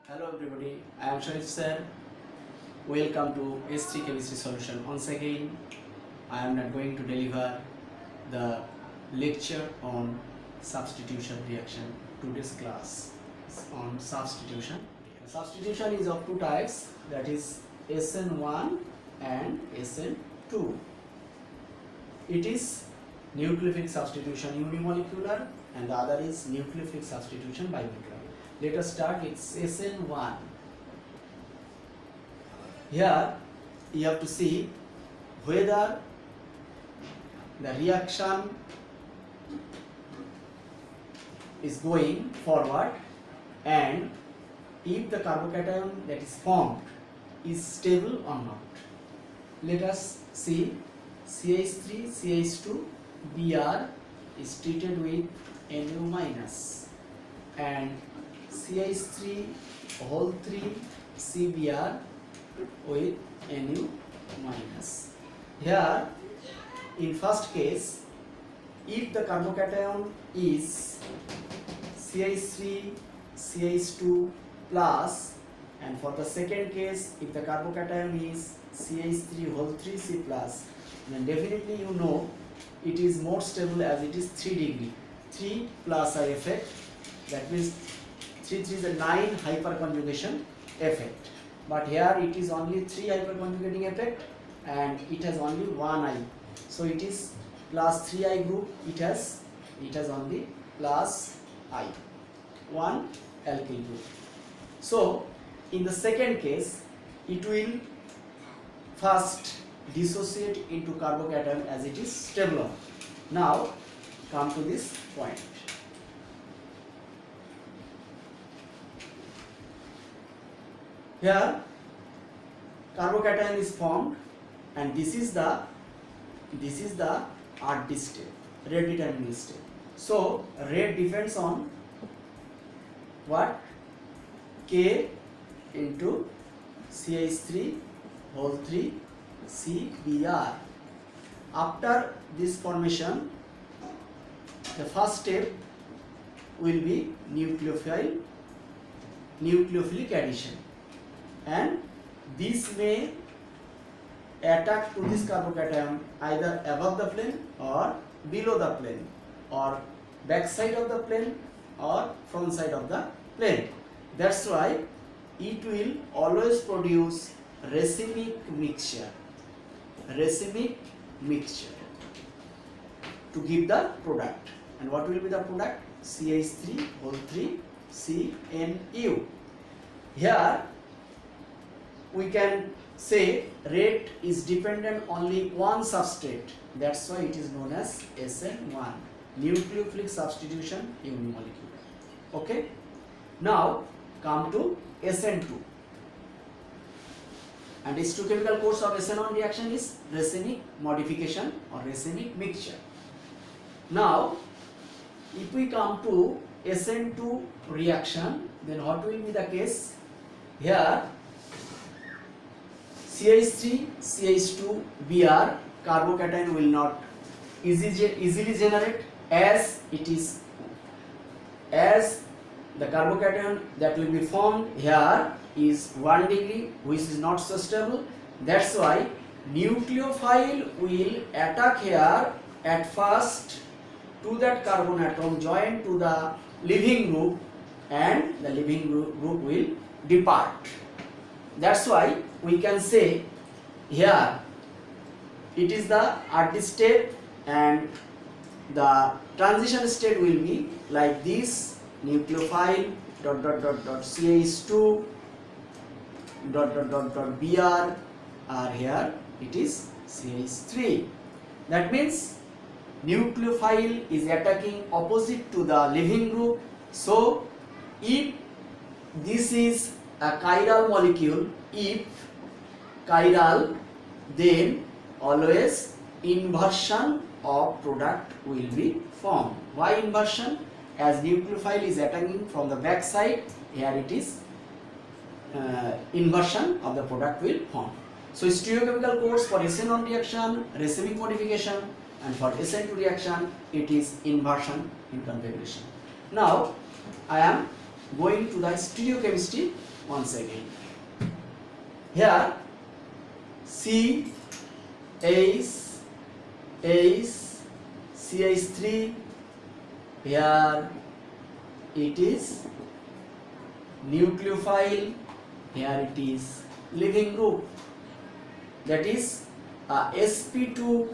Hello everybody, I am Sharif sir. Welcome to S3 Chemistry Solution. Once again, I am not going to deliver the lecture on substitution reaction. Today's class is on substitution. Substitution is of two types, that is SN1 and SN2. It is nucleophilic substitution unimolecular and the other is nucleophilic substitution bimolecular. Let us start with SN1. Here you have to see whether the reaction is going forward and if the carbocation that is formed is stable or not. Let us see CH3, CH2, Br is treated with Nu minus and CH3 whole 3 CBr with Nu minus. Here in first case, if the carbocation is CH3 CH2 plus, and for the second case if the carbocation is CH3 whole 3 C plus, then definitely you know it is more stable as it is 3 degree. 3 plus I effect, that means 3 is a 9 hyperconjugation effect, but here it is only 3 hyperconjugating effect and it has only 1 I, so it is plus 3I group, it has only plus I, 1 alkyl group. So in the second case it will first dissociate into carbocation as it is stable. Now come to this point. Here carbocation is formed and this is the RD state, rate determining state. So rate depends on what? K into CH3 whole 3 CBr. After this formation, the first step will be nucleophilic addition, and this may attack to this carbocation either above the plane or below the plane or back side of the plane or front side of the plane. That's why it will always produce racemic mixture to give the product. And what will be the product? CH3 whole 3 CNU. Here we can say rate is dependent only one substrate, that's why it is known as SN1, nucleophilic substitution unimolecular. Okay, now come to SN2, and histochemical course of SN1 reaction is racemic modification or racemic mixture. Now if we come to SN2 reaction, then what will be the case? Here CH3 CH2 Br carbocation will not easily generate, as the carbocation that will be formed here is 1 degree, which is not so stable. That's why nucleophile will attack here at first to that carbon atom joined to the leaving group, and the leaving group will depart. That's why we can say here it is the RD state, and the transition state will be like this: nucleophile ... CH2 ... Br, or here it is CH3. That means nucleophile is attacking opposite to the leaving group. So if this is a chiral molecule, if chiral, then always inversion of product will be formed. Why inversion? As nucleophile is attacking from the back side, here it is inversion of the product will form. So stereochemical course for SN1 reaction, racemic modification, and for SN2 reaction it is inversion in configuration. Now I am going to the stereochemistry once again. Here C H CH3, here it is nucleophile, here it is leaving group. That is sp2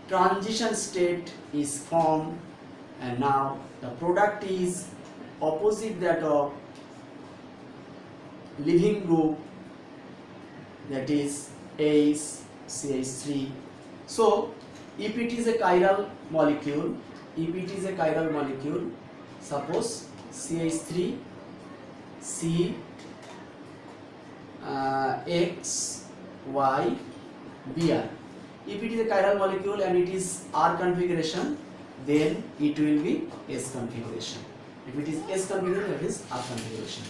transition state is formed, and now the product is opposite that of leaving group, that is HCH3. So if it is a chiral molecule, suppose CH3 C X Y Br. If it is a chiral molecule and it is R configuration, then it will be S configuration. If it is S configuration, it is R configuration.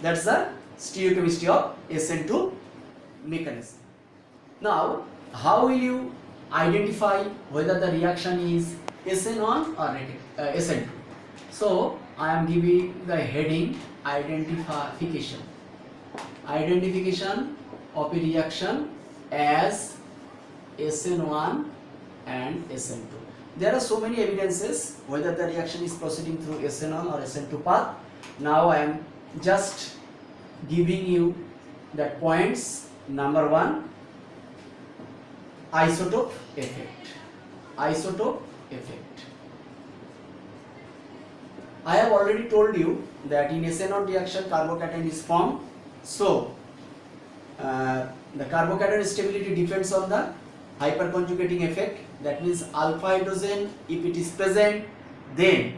That's the stereochemistry of SN2 mechanism. Now, how will you identify whether the reaction is SN1 or SN2? So, I am giving the heading identification of a reaction as SN1 and SN2. There are so many evidences whether the reaction is proceeding through SN1 or SN2 path. Now I am just giving you the points. Number 1, isotope effect. I have already told you that in SN1 reaction carbocation is formed. So the carbocation stability depends on the hyperconjugating effect. That means alpha hydrogen, if it is present, then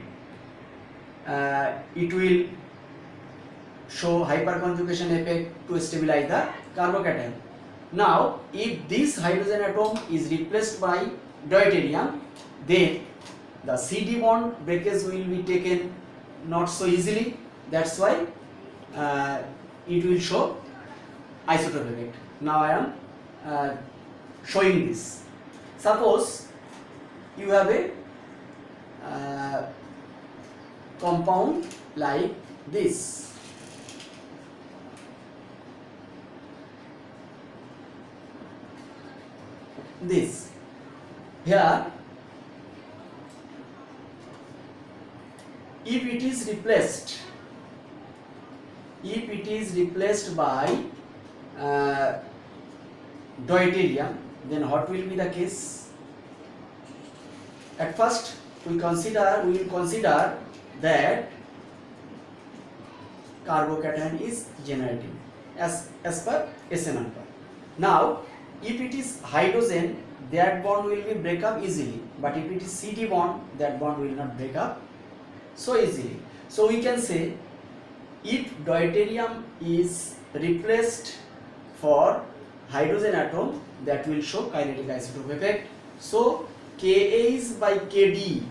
it will show hyperconjugation effect to stabilize the carbocation. Now, if this hydrogen atom is replaced by deuterium, then the CD bond breakage will be taken not so easily. That's why it will show isotope effect. Now I am showing this. Suppose you have a compound like this. Here, if it is replaced by deuterium, then what will be the case? At first we will consider that carbocation is generating as per SN1. Now if it is hydrogen, that bond will be break up easily, but if it is CD bond, that bond will not break up so easily. So we can say, if deuterium is replaced for hydrogen atom, that will show kinetic isotope effect. So Kh by Kd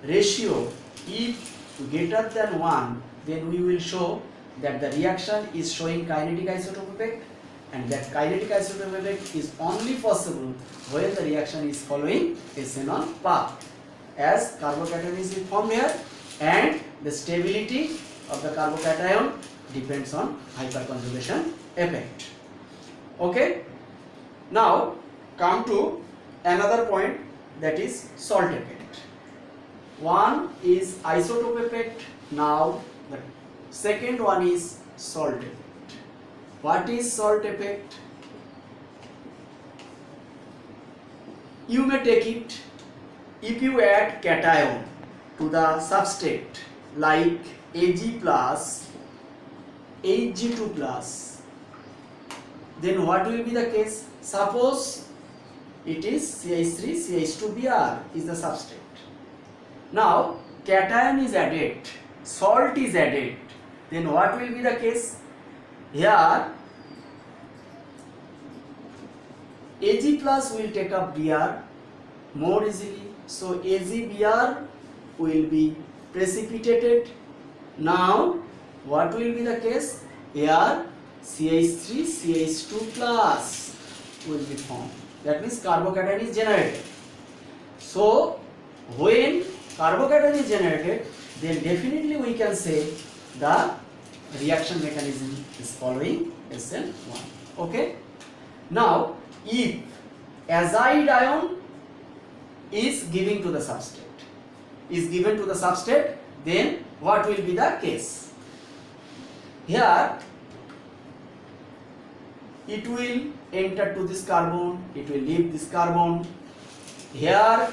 ratio, if greater than 1, then we will show that the reaction is showing kinetic isotope effect, and that kinetic isotope effect is only possible when the reaction is following SN1 path, as carbocation is formed here and the stability of the carbocation depends on hyperconjugation effect. Okay, now come to another point, that is salt effect. One is isotope effect, now the second one is salt effect. What is salt effect? You may take it, if you add cation to the substrate like Ag plus Hg2 plus, then what will be the case? Suppose it is CH3 CH2Br is the substrate. Now cation is added, salt is added, then what will be the case? Here Ag plus will take up Br more easily, so AgBr will be precipitated. Now what will be the case? Here CH3 CH2 plus will be formed. That means carbocation is generated. So when carbocation is generated, then definitely we can say the reaction mechanism is following SN1. Okay. Now, if azide ion is given to the substrate, then what will be the case? Here it will enter to this carbon, it will leave this carbon. Here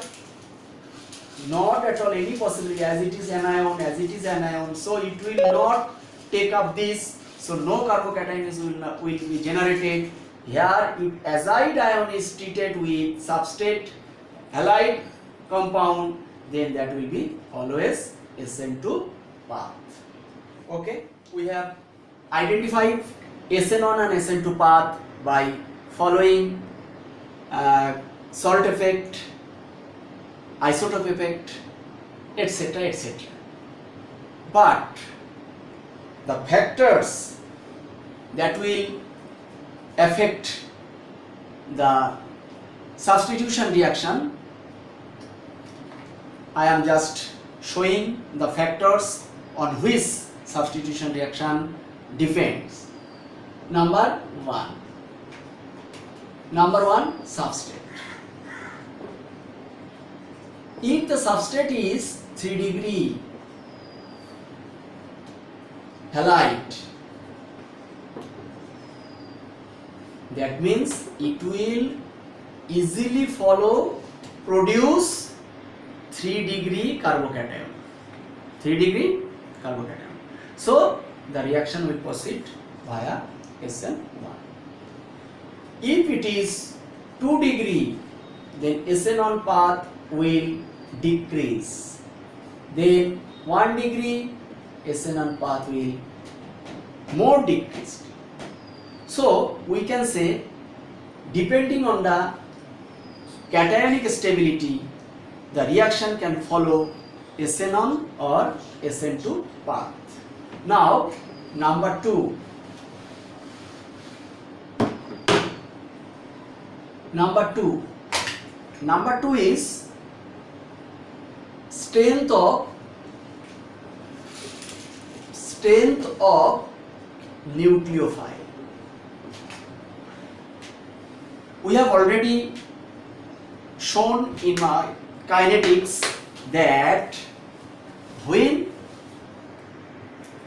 not at all any possibility, as it is anion, so it will not take up this, so no carbocation will be generated. Here if azide ion is treated with substrate halide compound, then that will be always SN2 path. Okay, we have identified SN1 and SN2 path by following salt effect, isotope effect, etc., etc. But the factors that will affect the substitution reaction, I am just showing the factors on which substitution reaction depends. Number one, substrate. If the substrate is 3 degree halide, that means it will easily produce 3 degree carbocation. So the reaction will proceed via SN1. If it is 2 degree, then SN1 path will decrease. Then 1 degree, SN1 path will more decreased. So we can say, depending on the cationic stability, the reaction can follow SN1 or SN2 path. Now number 2. Number two is strength of nucleophile. We have already shown in my kinetics that when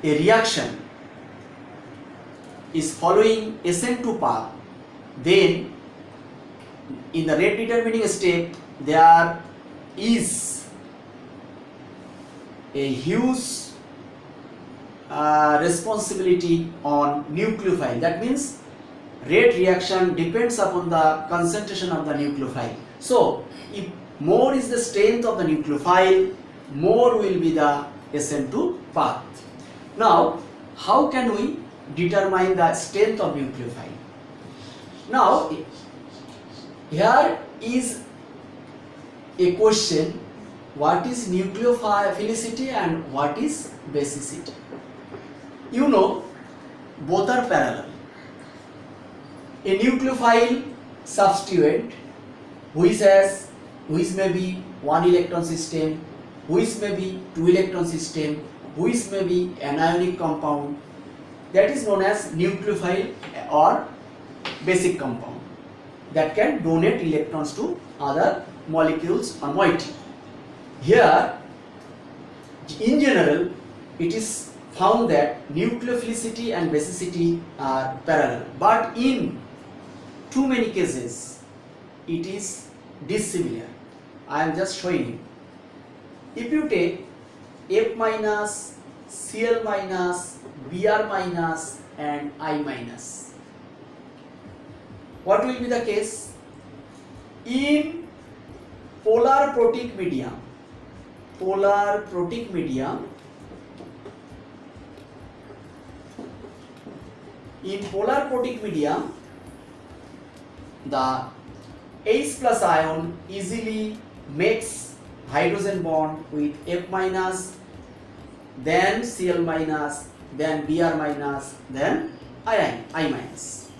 a reaction is following SN2 path, then in the rate determining step there is a huge responsibility on nucleophile. That means rate reaction depends upon the concentration of the nucleophile. So if more is the strength of the nucleophile, more will be the SN2 path. Now how can we determine the strength of nucleophile? Now here is a question: what is nucleophilicity and what is basicity? You know, both are parallel. A nucleophile substituent which may be 1 electron system, which may be 2 electron system, which may be anionic compound, that is known as nucleophile or basic compound, that can donate electrons to other molecules or moiety. Here, in general, it is found that nucleophilicity and basicity are parallel, but in too many cases it is dissimilar. I am just showing you. If you take F minus, Cl minus, Br minus and I minus, what will be the case? In polar protic medium, the H plus ion easily makes hydrogen bond with F minus, then Cl minus, then Br minus, then I minus.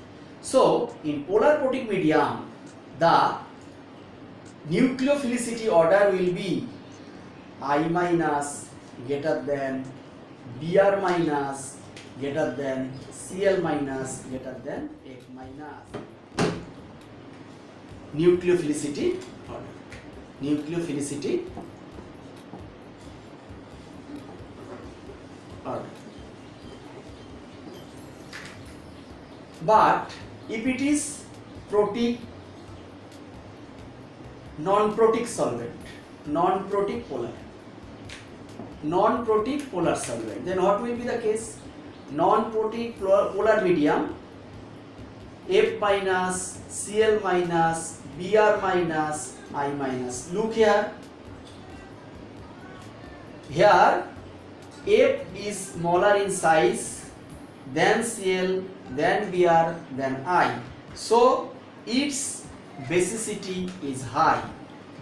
So in polar protic medium, the nucleophilicity order will be I minus greater than Br minus greater than Cl minus greater than F minus. Nucleophilicity order. Nucleophilicity order. But if it is protic, non-protic solvent, non-protic polar solvent, then what will be the case? Non-protic polar medium, F minus, Cl minus, Br minus, I minus. Look here. Here F is smaller in size than Cl, then Br, then I. So its basicity is high.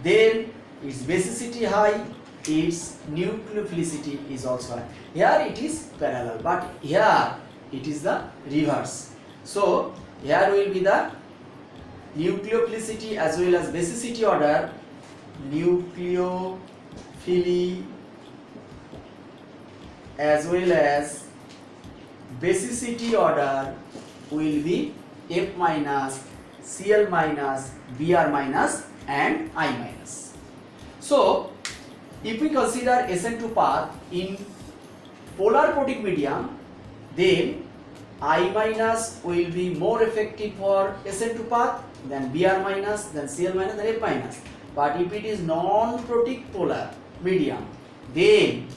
Then its basicity high, its nucleophilicity is also high. Here it is parallel, but here it is the reverse. So here will be the nucleophilicity as well as basicity order. Nucleophily as well as basicity order will be F minus, Cl minus, Br minus and I minus. So if we consider SN2 path in polar protic medium, then I minus will be more effective for SN2 path than Br minus, then Cl minus, then F minus. But if it is non-protic polar medium, then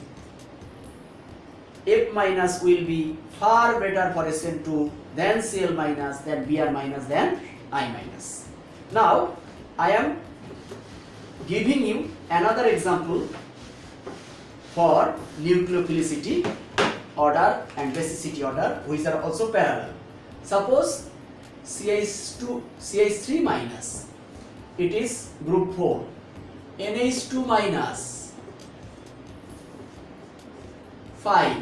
F minus will be far better for SN2 than Cl minus, then Br minus, then I minus. Now I am giving you another example for nucleophilicity order and basicity order, which are also parallel. Suppose CH3 minus, it is group 4, NH2 minus 5,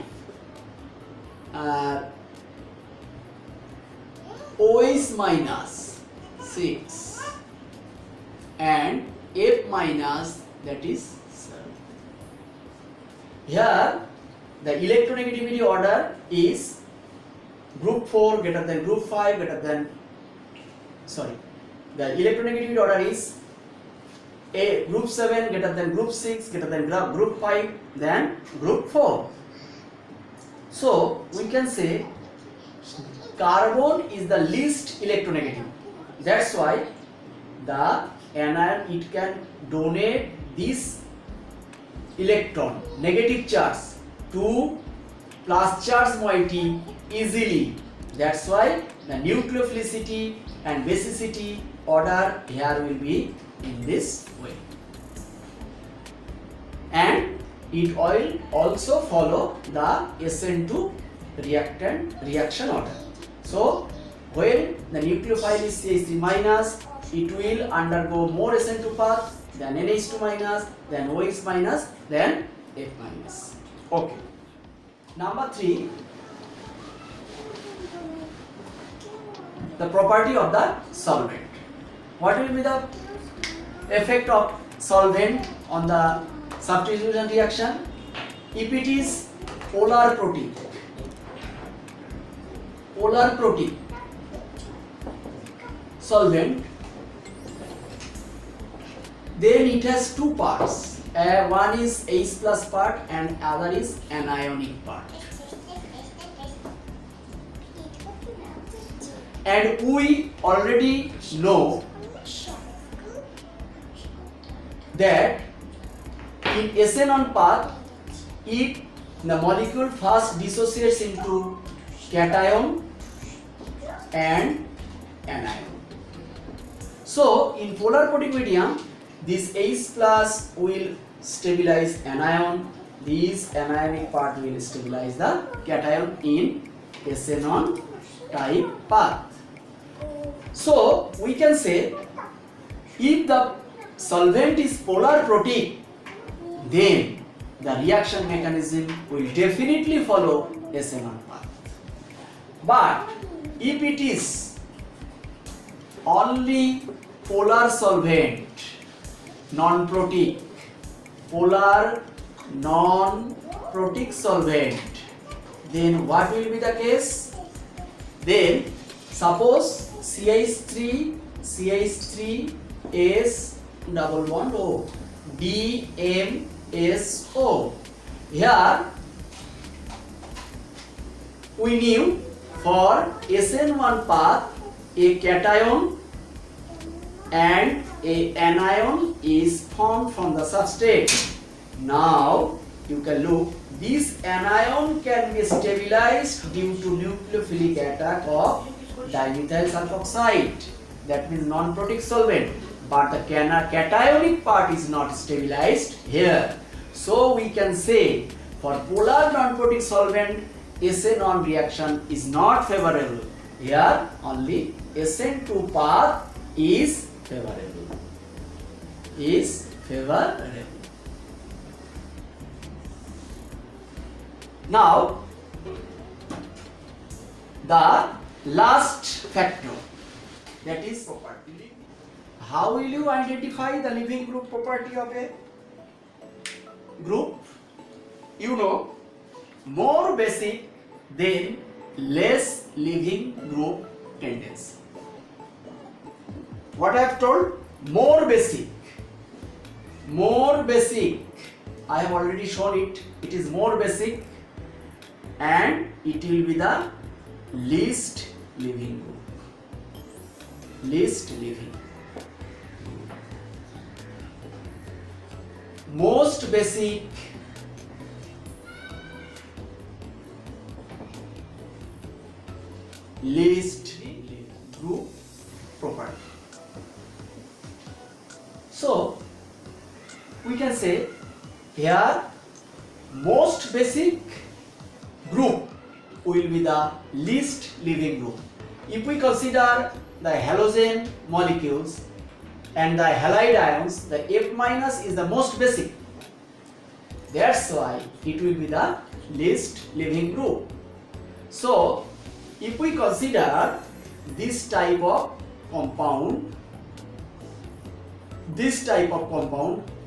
OH minus 6 and F minus, that is 7. Here the electronegativity order is group 4 greater than group 5 greater than, the electronegativity order is a group 7 greater than group 6 greater than group 5 than group 4. So we can say carbon is the least electronegative. That's why the anion, it can donate this electron, negative charge, to plus charge moiety easily. That's why the nucleophilicity and basicity order here will be in this way. And it will also follow the SN2 reaction order. So when the nucleophile is CH3 minus, it will undergo more SN2 path, then NH2 minus, then OH minus, then F minus. Okay. Number 3, the property of the solvent. What will be the effect of solvent on the substitution reaction? If it is polar protic solvent, then it has two parts. One is H plus part and other is anionic part. And we already know that in SN1 path, if the molecule first dissociates into cation and anion. So in polar protic medium, this H plus will stabilize anion, this anionic part will stabilize the cation in SN1 type path. So we can say if the solvent is polar protic, then the reaction mechanism will definitely follow SN1 path. But if it is only polar solvent, non-protic, polar non-protic solvent, then what will be the case? Then suppose CH3 S double bond O, DMSO. Here we knew for SN1 path a cation and a anion is formed from the substrate. Now you can look, this anion can be stabilized due to nucleophilic attack of dimethyl sulfoxide, that means non-protic solvent, but the cationic part is not stabilized here. So we can say for polar non-protic solvent SN1 reaction is not favorable. Here only SN2 path is favorable. Now the last factor, that is property. How will you identify the leaving group property of a group? You know, more basic then less leaving group tendency. What I have told? More basic. I have already shown it. It is more basic and it will be the least leaving group. Most basic, least group property. So we can say here most basic group will be the least leaving group. If we consider the halogen molecules and the halide ions, the F minus is the most basic. That's why it will be the least leaving group. So if we consider this type of compound,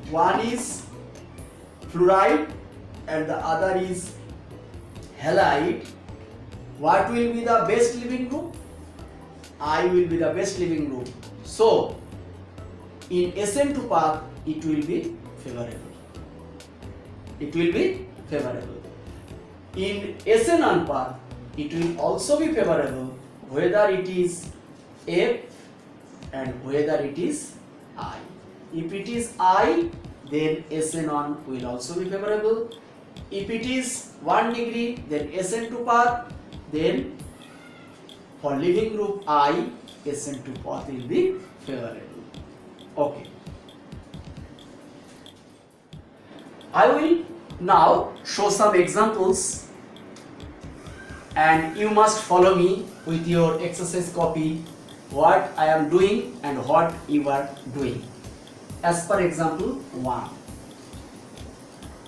one is fluoride and the other is halide, what will be the best leaving group? I will be the best leaving group. So in SN2 path it will be favorable. In SN1 path it will also be favorable, whether it is F and whether it is I. If it is I, then SN1 will also be favorable. If it is 1 degree, then SN2 path, then for leaving group I, SN2 path will be favorable. Okay. I will now show some examples and you must follow me with your exercise copy what I am doing and what you are doing. As per example 1,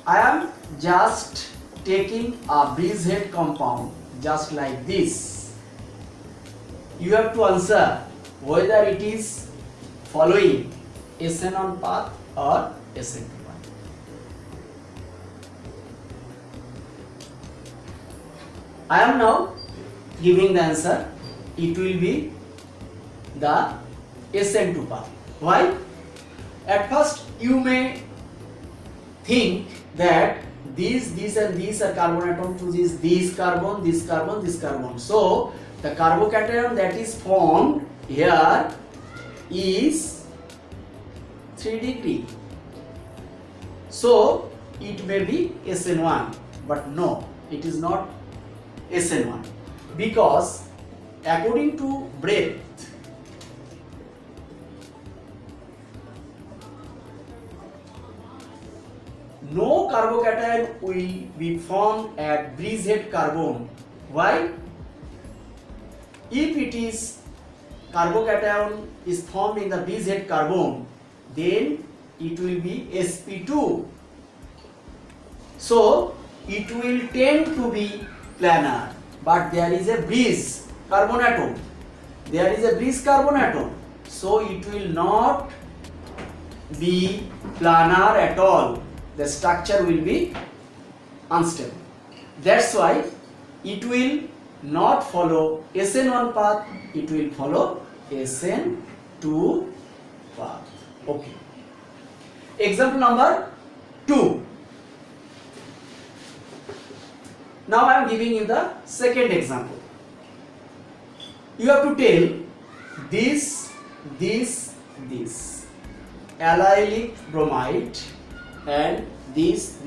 I am just taking a bridgehead compound just like this. You have to answer whether it is following SN1 path or SN2 path. I am now giving the answer. It will be the SN2 path. Why? At first you may think that these and these are carbon atom to this carbon, this carbon, this carbon. So the carbocation that is formed here is 3 degree. So it may be SN1, but no, it is not SN1, because according to breadth, no carbocation will be formed at bridgehead carbon. Why? If it is carbocation is formed in the bridgehead carbon, then it will be sp2. So it will tend to be planar, but there is a bridge carbon atom. So it will not be planar at all. The structure will be unstable. That's why it will not follow SN1 path, it will follow SN2 path. Okay. Example number 2. Now I am giving you the second example. You have to tell this, allylic bromide and this,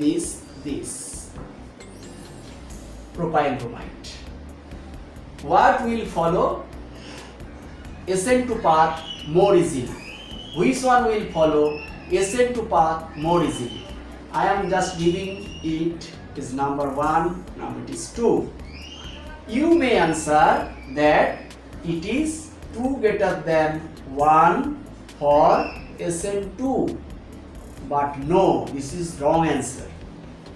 propyl bromide. What will follow SN2 path more easily? Which one will follow SN2 path more easily? I am just giving it is number 1, number it is 2. You may answer that it is 2 greater than 1 for SN2, but no, this is wrong answer.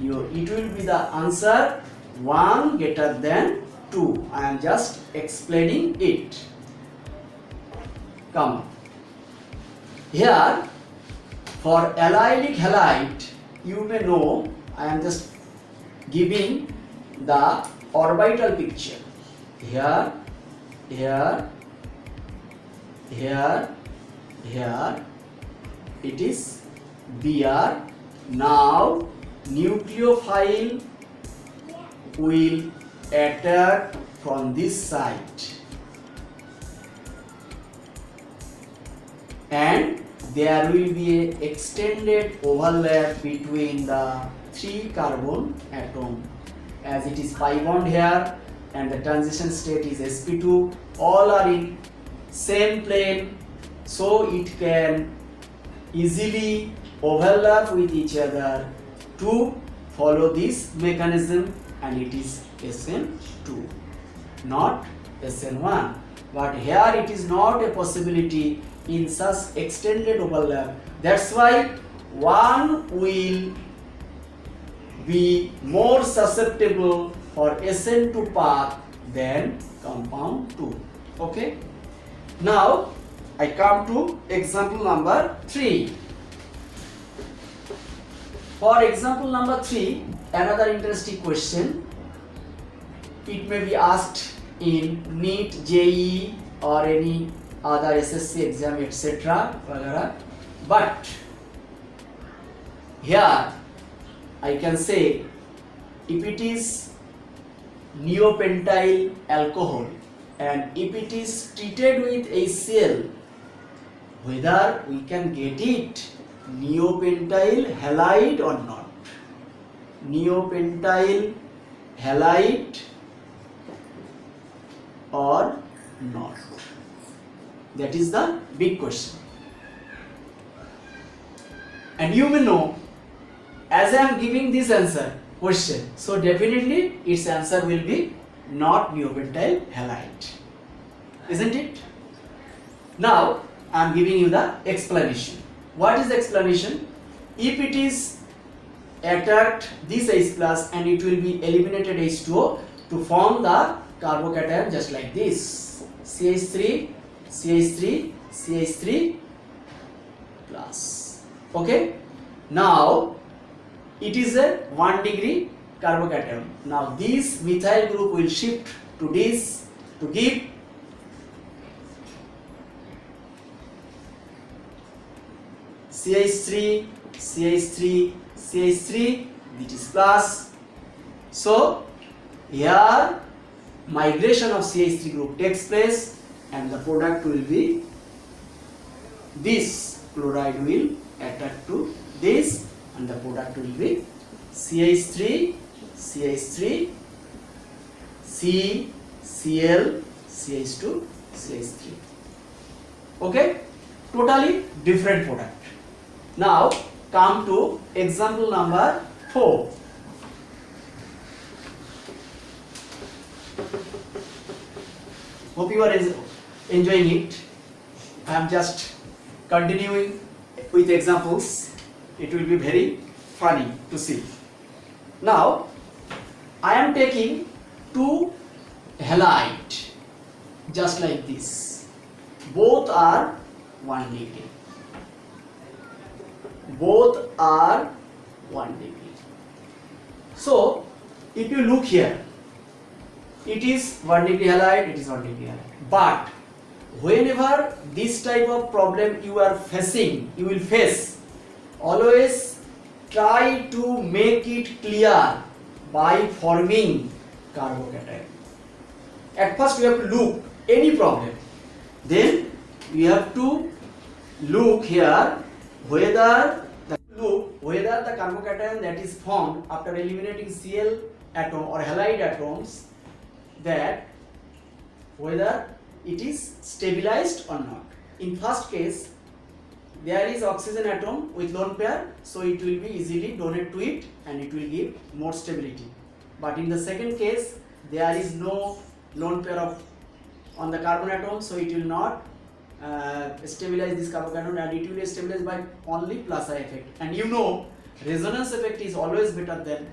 It will be the answer 1 greater than 2. I am just explaining it. Come on. Here for allylic halide, you may know I am just giving the orbital picture. Here, it is Br. Now nucleophile will attack from this side and there will be an extended overlap between the 3 carbon atom, as it is pi bond here and the transition state is sp2. All are in same plane, so it can easily overlap with each other to follow this mechanism, and it is SN2, not SN1. But here it is not a possibility in such extended overlap. That's why one will be more susceptible for SN2 path than compound 2. Okay. Now I come to example number 3. For example number 3, another interesting question. It may be asked in NEET, JEE or any other SSC exam, etc. But here I can say, if it is neopentyl alcohol and if it is treated with HCl, whether we can get it neopentyl halide or not. Neopentyl halide or not. That is the big question. And you will know, as I am giving this answer question, so definitely its answer will be not neopentyl halide, isn't it? Now I am giving you the explanation. What is the explanation? If it is attacked this H plus and it will be eliminated H2O to form the carbocation just like this, CH3, CH3, CH3 plus. Okay. Now it is a 1 degree carbocation. Now this methyl group will shift to this to give CH3, CH3, CH3, which is plus. So here migration of CH3 group takes place and the product will be this chloride will attack to this and the product will be CH3, CH3, C, Cl, CH2, CH3. Okay, totally different product. Now come to example number 4. Hope you are enjoying it. I am just continuing with examples. It will be very funny to see. Now I am taking 2 halide just like this. Both are 1 degree. Both are 1 degree. So if you look here, it is 1 degree halide, it is 1 degree halide. But whenever this type of problem you are facing, you will face, always try to make it clear by forming carbocation. At first you have to look any problem, then you have to look here whether the carbocation that is formed after eliminating Cl atom or halide atoms, that whether it is stabilized or not. In first case, there is oxygen atom with lone pair, so it will be easily donated to it and it will give more stability. But in the second case, there is no lone pair on the carbon atom, so it will not stabilize this carbocation and it will be stabilized by only plus I effect. And you know, resonance effect is always better than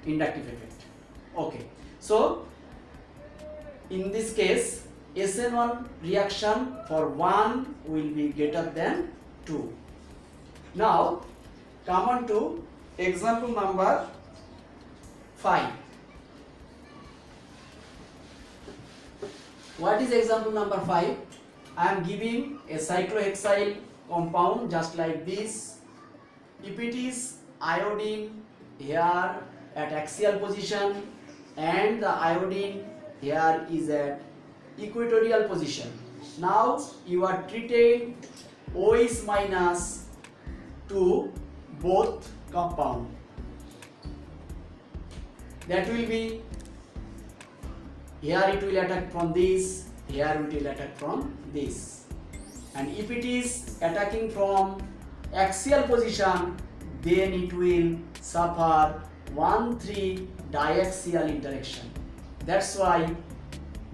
inductive effect. Okay, so in this case, SN1 reaction for 1 will be greater than 2. Now come on to example number 5. What is example number 5? I am giving a cyclohexyl compound just like this. If it is iodine here at axial position and the iodine here is at equatorial position. Now you are treating OH minus to both compound. That will be, here it will attack from this, here it will attack from this. And if it is attacking from axial position, then it will suffer 1,3 diaxial interaction. That's why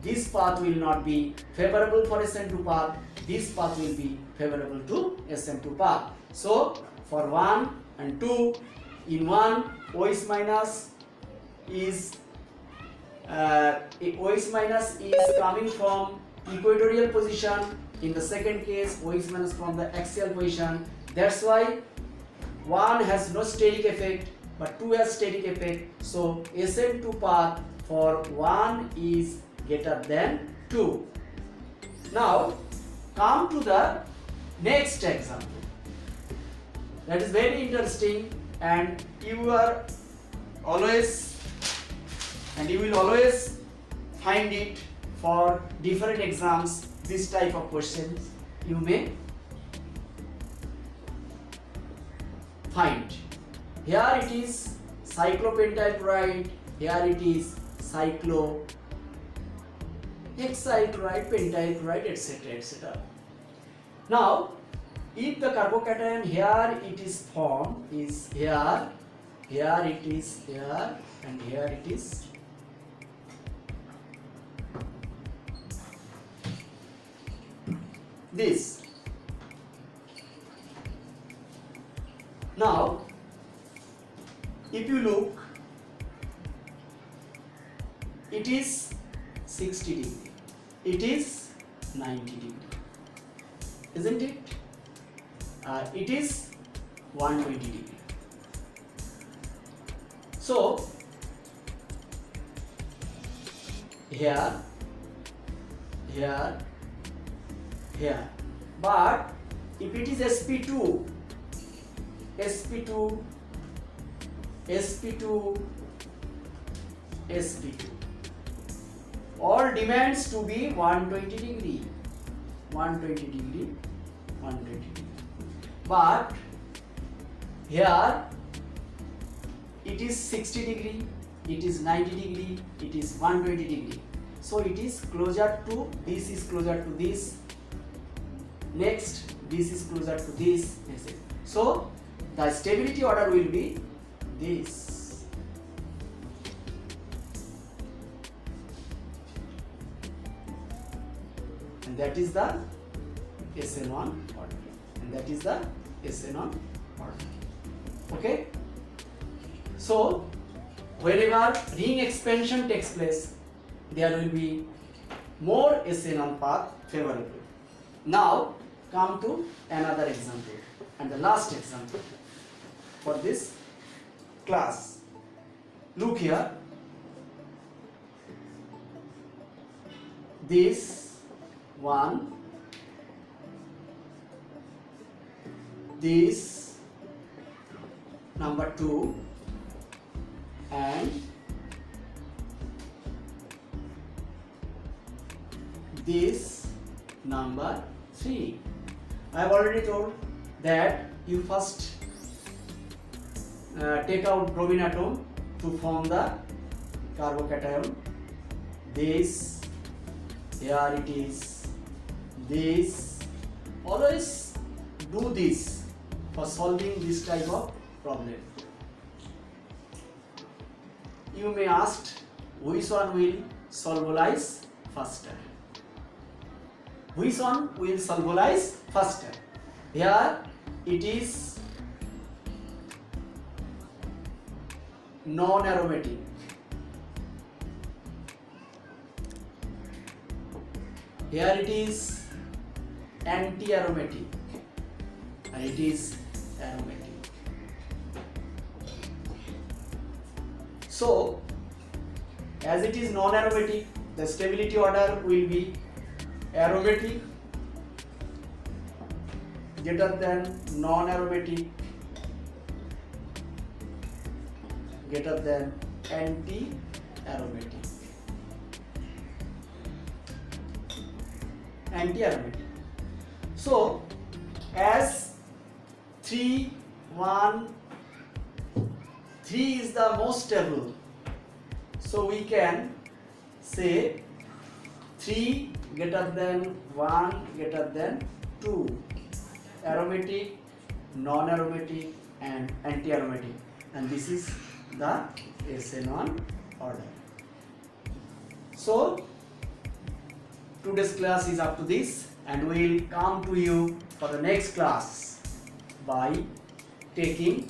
this path will not be favorable for SN2 path, this path will be favorable to SN2 path. So for 1 and 2, in 1 OH minus is coming from equatorial position, in the second case OH minus from the axial position. That's why 1 has no steric effect but 2 has steric effect. So SN2 path for 1 is greater than 2. Now come to the next example. That is very interesting, and you will always find it for different exams. This type of questions you may find. Here it is cyclopentyl chloride, here it is cyclohexyl chloride, pentyl chloride, etc., etc. Now if the carbocation here it is formed is here it is here, and here it is this. Now if you look, it is 60 degree, it is 90 degree, isn't it? It is 120 degree. So here, but if it is sp2, all demands to be 120 degree, but here it is 60 degree, it is 90 degree, it is 120 degree. So it is closer to, this is closer to this, next this is closer to this. So the stability order will be this. And that is the SN1 order. And that is the SN1 order. Okay? So whenever ring expansion takes place, there will be more SN1 path favorable. Now come to another example and the last example for this class. Look here. this one, this number 2, and this number 3. I have already told that you first take out bromine atom to form the carbocation. This, here it is, this. Always do this for solving this type of problem. You may ask which one will solvolize faster. Which one will solvolize faster? Here it is non-aromatic. Here it is anti-aromatic, and it is aromatic. So, as it is non-aromatic, the stability order will be aromatic greater than non-aromatic greater than anti-aromatic. Anti-aromatic. So, as 3, 1, 3 is the most stable, so we can say 3 greater than 1 greater than 2, aromatic, non-aromatic, and anti-aromatic, and this is the SN1 order. So today's class is up to this, and we will come to you for the next class by taking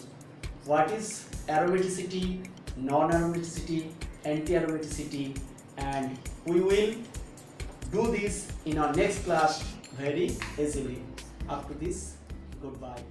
what is aromaticity, non-aromaticity, anti-aromaticity, and we will do this in our next class very easily. Up to this, goodbye.